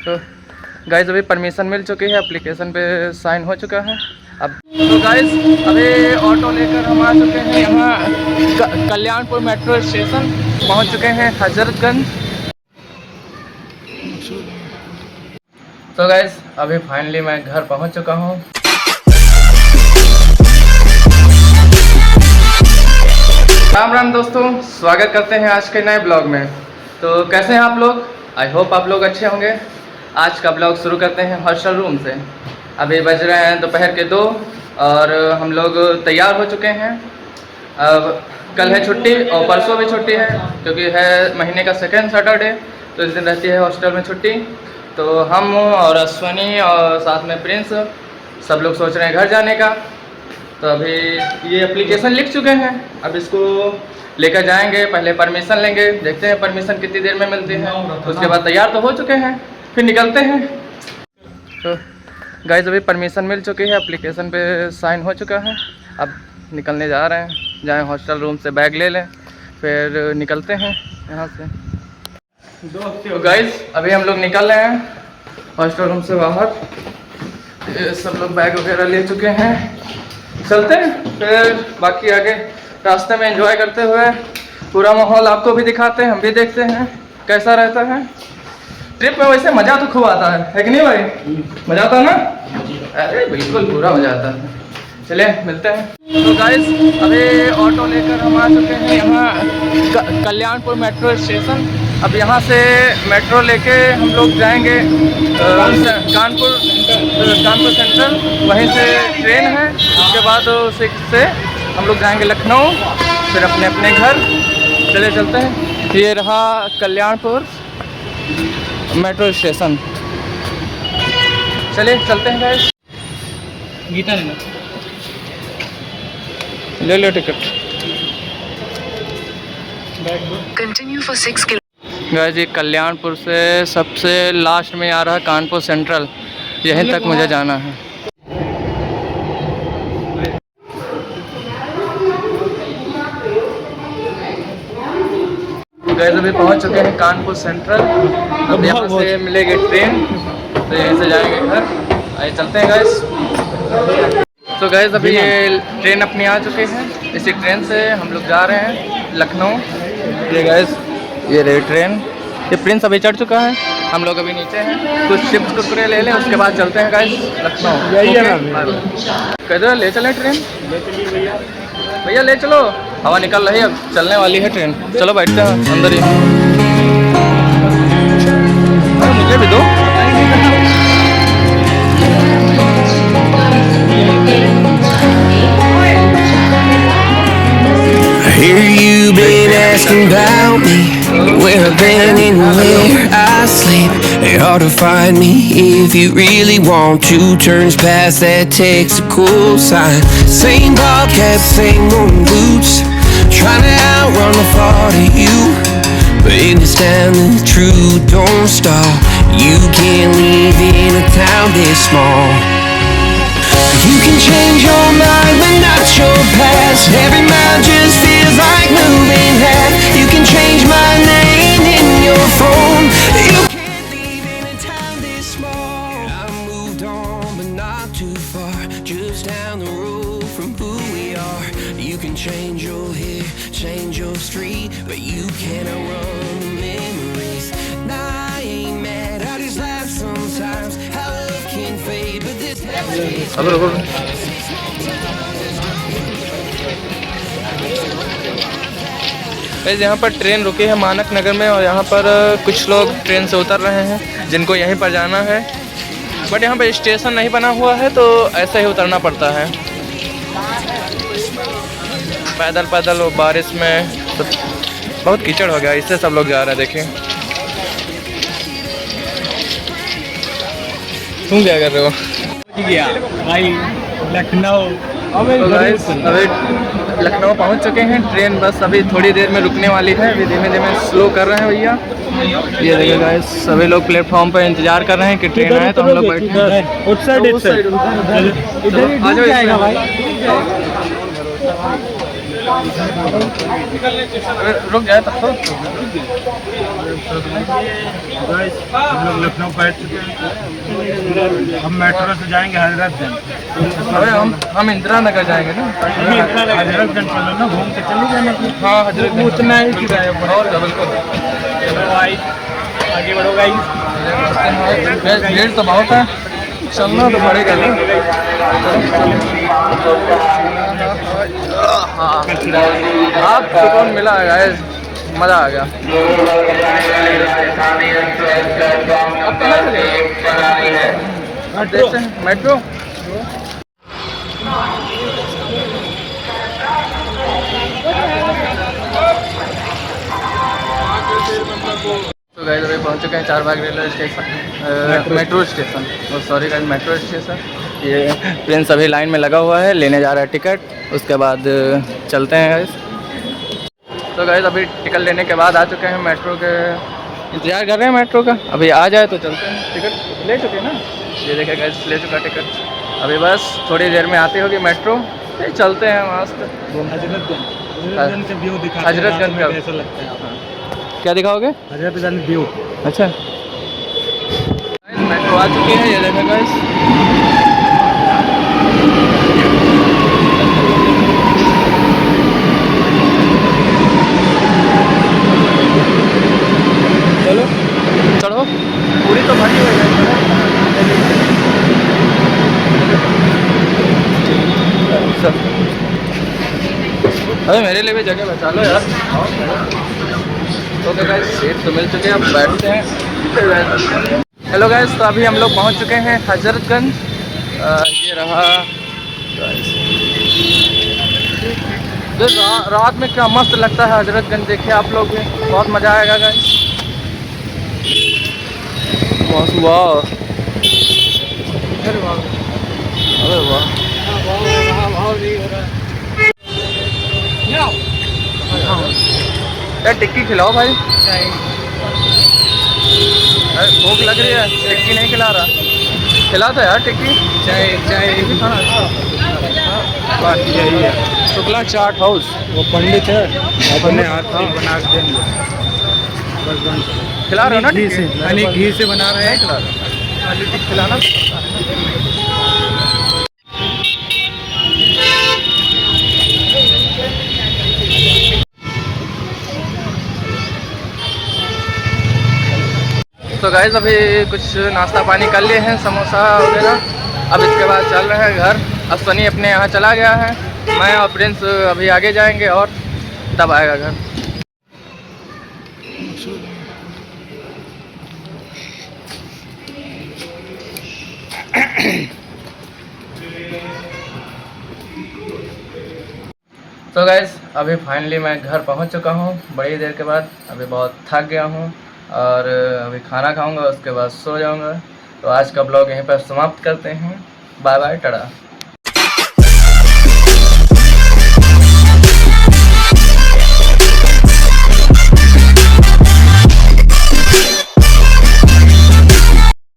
तो गाइस अभी परमिशन मिल चुकी है, एप्लीकेशन पे साइन हो चुका है। अब तो गाइस अभी ऑटो लेकर हम आ चुके हैं यहाँ कल्याणपुर मेट्रो स्टेशन पहुँच चुके हैं हजरतगंज। तो गाइस अभी फाइनली मैं घर पहुँच चुका हूँ। राम राम दोस्तों, स्वागत करते हैं आज के नए ब्लॉग में। तो कैसे हैं आप लोग? आई होप आप लोग अच्छे होंगे। आज का ब्लॉग शुरू करते हैं हॉस्टल रूम से। अभी बज रहे हैं दोपहर के 2 और हम लोग तैयार हो चुके हैं। अब कल है छुट्टी और परसों भी छुट्टी है क्योंकि है महीने का सेकेंड सैटरडे, तो इस दिन रहती है हॉस्टल में छुट्टी। तो हम और अश्वनी और साथ में प्रिंस सब लोग सोच रहे हैं घर जाने का। तो अभी ये एप्लीकेशन लिख चुके हैं, अब इसको लेकर जाएंगे, पहले परमिशन लेंगे, देखते हैं परमिशन कितनी देर में मिलती है। उसके बाद तैयार तो हो चुके हैं, फिर निकलते हैं। तो गाइस अभी परमिशन मिल चुकी है, एप्लीकेशन पे साइन हो चुका है। अब निकलने जा रहे हैं, जाएं हॉस्टल रूम से बैग ले लें, फिर निकलते हैं यहाँ से। तो गाइस अभी हम लोग निकल रहे हैं हॉस्टल रूम से बाहर। ये सब लोग बैग वगैरह ले चुके हैं, चलते हैं फिर बाकी आगे रास्ते में एंजॉय करते हुए पूरा माहौल आपको भी दिखाते हैं, हम भी देखते हैं कैसा रहता है। ट्रिप में वैसे मज़ा तो खूब आता है कि नहीं भाई? मज़ा आता है ना? अरे बिल्कुल पूरा मज़ा आता है। चले मिलते हैं। तो गाइस अभी ऑटो लेकर हम आ चुके हैं यहाँ कल्याणपुर मेट्रो स्टेशन। अब यहाँ से मेट्रो लेके हम लोग जाएंगे कानपुर सेंट्रल, वहीं से ट्रेन है। उसके बाद से हम लोग जाएंगे लखनऊ, फिर अपने अपने घर। चले चलते हैं। ये रहा कल्याणपुर मेट्रो स्टेशन, चलिए चलते हैं गाइस। गीता ले लो ticket. Continue for 6 kilometre. Guys ये कल्याणपुर से सबसे लास्ट में आ रहा है कानपुर सेंट्रल, यहीं तक मुझे जाना है। गाइस अभी पहुंच चुके हैं कानपुर सेंट्रल। अब यहाँ से मिलेगी ट्रेन, तो यहीं से जाएंगे घर। आइए चलते हैं गाइस। तो गाइस अभी ये ट्रेन अपनी आ चुकी है, इसी ट्रेन से हम लोग जा रहे हैं लखनऊ। ये गाइस ये रही ट्रेन। ये प्रिंस अभी चढ़ चुका है, हम लोग अभी नीचे हैं। कुछ चिप्स कुरकुरे ले लें, उसके बाद चलते हैं गाइस लखनऊ। कैसे ले चलें ट्रेन? भैया ले चलो, हवा निकल रही है, अब चलने वाली है ट्रेन। चलो बैठते हैं अंदर ही। मुझे भी दो। I hear you been asking about me, where I've been and where I sleep. It's hard to find me if you really want to. Turns past that takes a cool sign. Same ball cap, same old boots, trying to outrun the thought of you. But in this town the truth don't stop. You can't live in a town this small. You can change your mind but not your past. Every mile just feels like moving half. You can change my name in your phone. You can't live in a town this small. I moved on but not too far, just down the road from who we are. You can change your hair, change your street, but you can't outrun the memories. Nah, I ain't mad, I just laugh sometimes. How love can fade, but this यहाँ पर train रुकी है मानक नगर में, और यहाँ पर कुछ लोग ट्रेन से उतर रहे हैं जिनको यहीं पर जाना है। बट यहाँ पर स्टेशन नहीं बना हुआ है, तो ऐसे ही उतरना पड़ता है पैदल पैदल। और बारिश में तो बहुत कीचड़ हो गया, इससे सब लोग जा रहे हैं। देखिए तुम क्या कर रहे हो? भाई लखनऊ। अभी लखनऊ पहुंच चुके हैं। ट्रेन बस अभी थोड़ी देर में रुकने वाली है, अभी धीमे धीमे स्लो कर रहे हैं भैया। ये देखिए गाइस, सभी लोग प्लेटफॉर्म पर इंतजार कर रहे हैं कि ट्रेन आए, तो हम लोग बैठे हैं। उस साइड इधर ही जाएगा भाई। रुक जाए तब तो। हम लोग लखनऊ पहुँच चुके हैं, हम मेट्रो से जाएंगे हजरतगंज। अरे हम इंदिरा नगर जाएंगे ना। हजरतगंज चलो ना, घूम के चले जाना। हाँ हजरत उतना ही किराया पड़ा। और क्या, बिल्कुल। चलो भाई आगे बढ़ो गाइस। भीड़ तो बहुत है, चलना तो पड़ेगा ना। हाँ आप सुकून मिला है गाइस, मज़ा आ गया। अब कहाँ चले? देखते हैं मेट्रो। तो गाइस अभी पहुंच चुके हैं Charbagh railway station, metro station. Sorry guys, metro station. ये प्रिंस अभी लाइन में लगा हुआ है, लेने जा रहा है टिकट। उसके बाद चलते हैं गाइस। तो गाइस अभी टिकट लेने के बाद आ चुके हैं मेट्रो के, इंतज़ार कर रहे हैं मेट्रो का। अभी आ जाए तो चलते हैं। टिकट ले चुके हैं ना, ये देखे गाइस, ले चुका टिकट। अभी बस थोड़ी देर में आती होगी मेट्रो, फिर चलते हैं मस्त। हजरतगंज से व्यू दिखा, हजरतगंज का ऐसा लगता है। क्या दिखाओगे? हजरतगंज व्यू। अच्छा मेट्रो आ चुकी है, ये देखो गाइस। चलो चढ़ो, पूरी तो भरी हुई है। अरे मेरे लिए भी जगह बचा लो यार। ओके गाइस, सीट तो मिल चुके हैं, अब बैठते हैं। हेलो गाइस, तो अभी हम लोग पहुंच चुके हैं हजरतगंज। ये रहा रात में क्या मस्त लगता है हजरतगंज। देखिए आप लोग भी, बहुत मज़ा आएगा गाइस। वाह, अरे वाह, अरे वाह। यार टिक्की खिलाओ भाई। अरे भूख लग रही है, टिक्की नहीं खिला रहा। खिला दो यार टिक्की। चाय भी खाना। यही है शुक्ला चाट हाउस। वो पंडित है, अपने हाथ से बना के देंगे। खिला रहे हो ना घी से, यानी घी से बना रहे हैं। खिला रहे खिलाना। तो गाइस अभी कुछ नाश्ता पानी कर लिए हैं, समोसा वगैरह। अब इसके बाद चल रहे हैं घर। अश्वनी अपने यहाँ चला गया है, मैं और प्रिंस अभी आगे जाएंगे और तब आएगा घर। तो गाइस अभी फाइनली मैं घर पहुंच चुका हूं बड़ी देर के बाद। अभी बहुत थक गया हूं और अभी खाना खाऊंगा, उसके बाद सो जाऊंगा। तो आज का ब्लॉग यहीं पर समाप्त करते हैं। Bye bye, Tata.